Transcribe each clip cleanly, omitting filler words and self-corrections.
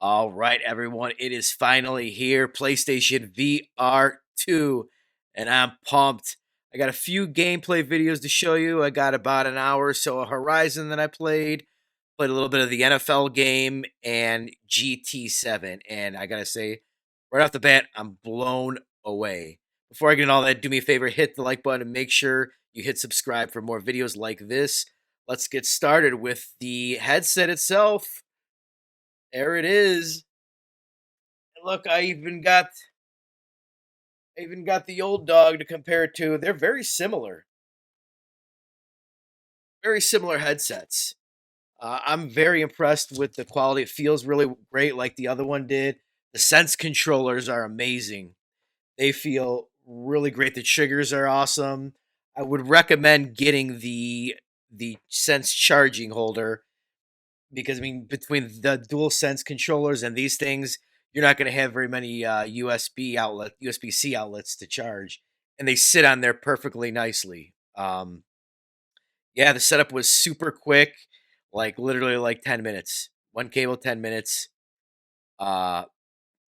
All right, everyone, it is finally here. PlayStation VR2, and I'm pumped. I got a few gameplay videos to show you. I got about an hour or so of Horizon that I played. Played a little bit of the NFL game and GT7. And I got to say, right off the bat, I'm blown away. Before I get into all that, do me a favor, hit the like button and make sure you hit subscribe for more videos like this. Let's get started with the headset itself. There it is. Look, I even got the old dog to compare it to. They're very similar. Very similar headsets. I'm very impressed with the quality. It feels really great like the other one did. The Sense controllers are amazing. They feel really great. The triggers are awesome. I would recommend getting the Sense charging holder because I mean between the dual sense controllers and these things, you're not going to have very many USB-C outlets to charge, and they sit on there perfectly nicely. Yeah, the setup was super quick, like literally like 10 minutes. One cable, 10 minutes. Uh,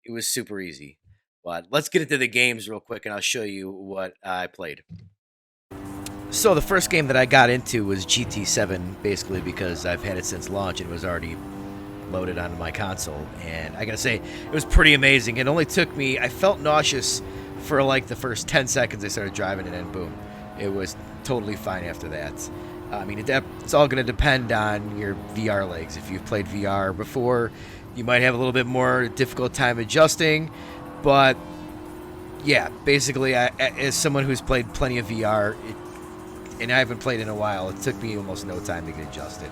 it was super easy. But let's get into the games real quick, and I'll show you what I played. So the first game that I got into was GT7, basically because I've had it since launch and it was already loaded onto my console. And I gotta say, it was pretty amazing. It only took me, I felt nauseous for like the first 10 seconds I started driving, and then boom, it was totally fine after that. I mean, it's all going to depend on your VR legs. If you've played VR before, you might have a little bit more difficult time adjusting. But yeah, basically, as someone who's played plenty of VR, and I haven't played in a while, it took me almost no time to get adjusted.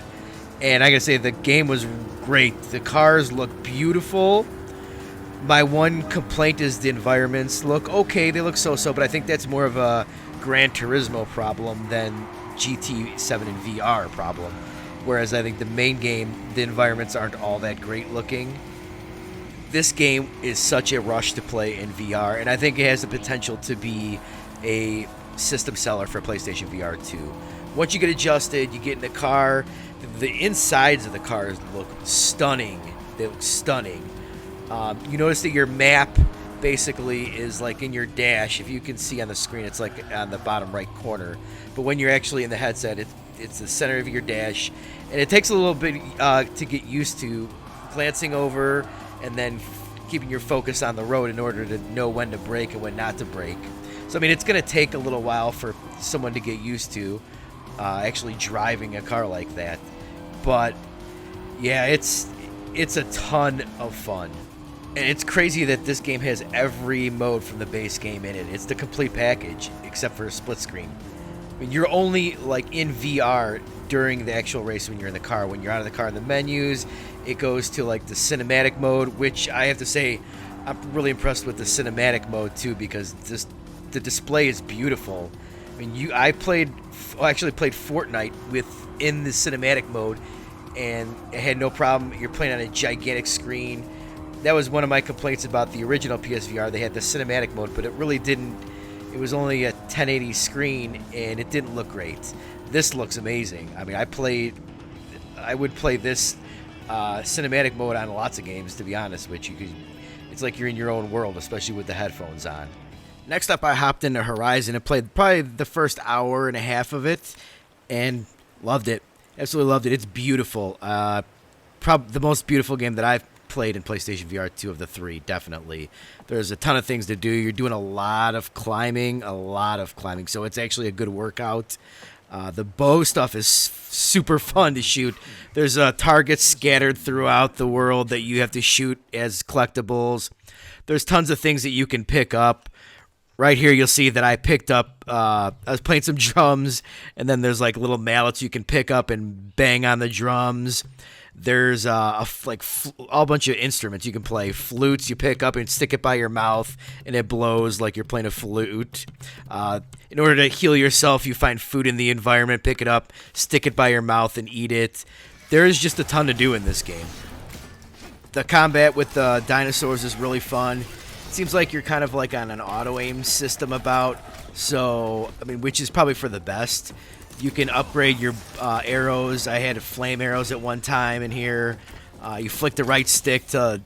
And I gotta say, the game was great. The cars look beautiful. My one complaint is the environments look okay. They look so-so, but I think that's more of a Gran Turismo problem than GT7 and VR problem. Whereas I think the main game, the environments aren't all that great looking. This game is such a rush to play in VR, and I think it has the potential to be a system seller for PlayStation VR 2. Once you get adjusted, you get in the car, the insides of the cars look stunning. They look stunning. You notice that your map basically is like in your dash. If you can see on the screen, it's like on the bottom right corner. But when you're actually in the headset, it's the center of your dash. And it takes a little bit to get used to glancing over and then keeping your focus on the road in order to know when to brake and when not to brake. So, I mean, it's going to take a little while for someone to get used to actually driving a car like that. But, yeah, it's a ton of fun. And it's crazy that this game has every mode from the base game in it. It's the complete package, except for a split screen. I mean, you're only, like, in VR during the actual race when you're in the car. When you're out of the car in the menus, it goes to, like, the cinematic mode, which I have to say, I'm really impressed with the cinematic mode, too, because the display is beautiful. I mean, I actually played Fortnite within the cinematic mode, and it had no problem. You're playing on a gigantic screen. That was one of my complaints about the original PSVR. They had the cinematic mode, but it really didn't. It was only a 1080 screen, and it didn't look great. This looks amazing. I mean, I would play this cinematic mode on lots of games, to be honest with you. It's like you're in your own world, especially with the headphones on. Next up, I hopped into Horizon and played probably the first hour and a half of it, and loved it. Absolutely loved it. It's beautiful. Probably the most beautiful game that I've played in PlayStation VR 2 of the three, definitely. There's a ton of things to do. You're doing a lot of climbing, so it's actually a good workout. The bow stuff is super fun to shoot. There's targets scattered throughout the world that you have to shoot as collectibles. There's tons of things that you can pick up. Right here, you'll see that I picked up, I was playing some drums, and then there's like little mallets you can pick up and bang on the drums. There's a bunch of instruments you can play. Flutes you pick up and stick it by your mouth, and it blows like you're playing a flute. In order to heal yourself, you find food in the environment, pick it up, stick it by your mouth, and eat it. There's just a ton to do in this game. The combat with the dinosaurs is really fun. Seems like you're kind of like on an auto-aim system so, I mean, which is probably for the best. You can upgrade your arrows. I had flame arrows at one time in here. You flick the right stick to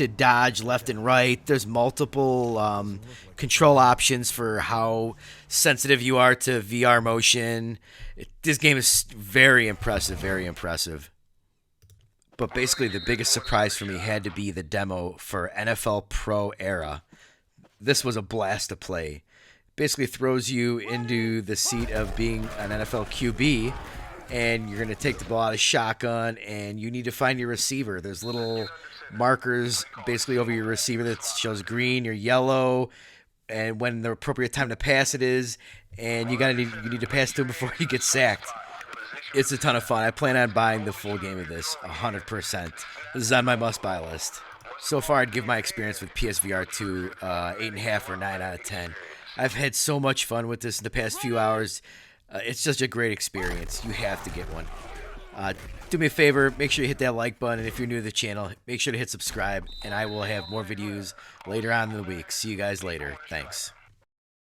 to dodge left and right. There's multiple control options for how sensitive you are to VR motion. This game is very impressive, very impressive. But basically, the biggest surprise for me had to be the demo for NFL Pro Era. This was a blast to play. Basically throws you into the seat of being an NFL QB, and you're going to take the ball out of shotgun, and you need to find your receiver. There's little markers basically over your receiver that shows green or yellow, and when the appropriate time to pass it is, and you need to pass to him before he gets sacked. It's a ton of fun. I plan on buying the full game of this 100%. This is on my must-buy list. So far, I'd give my experience with PSVR2 8.5 or 9 out of 10. I've had so much fun with this in the past few hours. It's just a great experience. You have to get one. Do me a favor, make sure you hit that like button, and if you're new to the channel, make sure to hit subscribe, and I will have more videos later on in the week. See you guys later. Thanks.